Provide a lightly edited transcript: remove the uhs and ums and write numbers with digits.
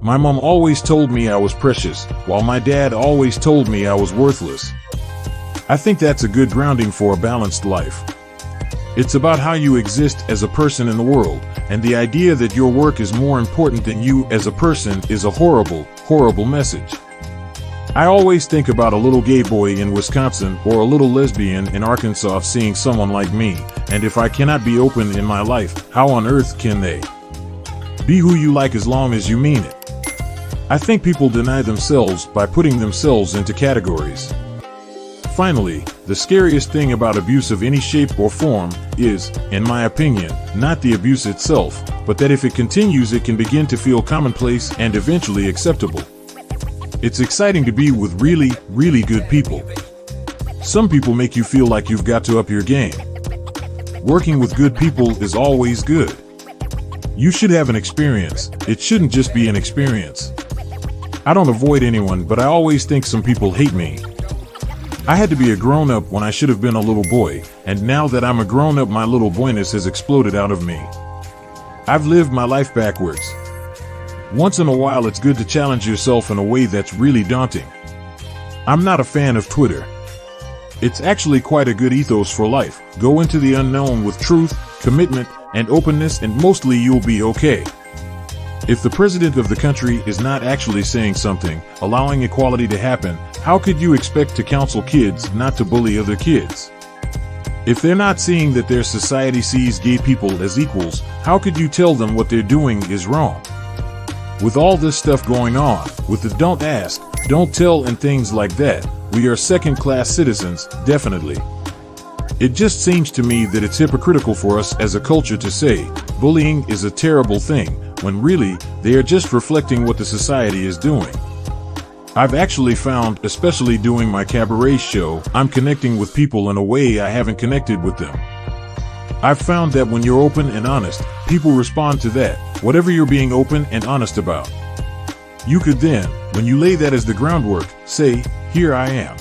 My mom always told me I was precious, while my dad always told me I was worthless. I think that's a good grounding for a balanced life. It's about how you exist as a person in the world, and the idea that your work is more important than you as a person is a horrible, horrible message. I always think about a little gay boy in Wisconsin or a little lesbian in Arkansas seeing someone like me, and if I cannot be open in my life, how on earth can they? Be who you like as long as you mean it. I think people deny themselves by putting themselves into categories. Finally, the scariest thing about abuse of any shape or form is, in my opinion, not the abuse itself, but that if it continues it can begin to feel commonplace and eventually acceptable. It's exciting to be with really, really good people. Some people make you feel like you've got to up your game. Working with good people is always good. You should have an experience. It shouldn't just be an experience. I don't avoid anyone, but I always think some people hate me. I had to be a grown-up when I should have been a little boy, and now that I'm a grown-up, my little boyness has exploded out of me. I've lived my life backwards. Once in a while, it's good to challenge yourself in a way that's really daunting. I'm not a fan of Twitter. It's actually quite a good ethos for life. Go into the unknown with truth, commitment, and openness, and mostly you'll be okay. If the president of the country is not actually saying something, allowing equality to happen, how could you expect to counsel kids not to bully other kids? If they're not seeing that their society sees gay people as equals, how could you tell them what they're doing is wrong? With all this stuff going on, with the don't ask, don't tell and things like that, we are second-class citizens, definitely. It just seems to me that it's hypocritical for us as a culture to say, bullying is a terrible thing, when really, they are just reflecting what the society is doing. I've actually found, especially doing my cabaret show, I'm connecting with people in a way I haven't connected with them. I've found that when you're open and honest, people respond to that, whatever you're being open and honest about. You could then, when you lay that as the groundwork, say, here I am.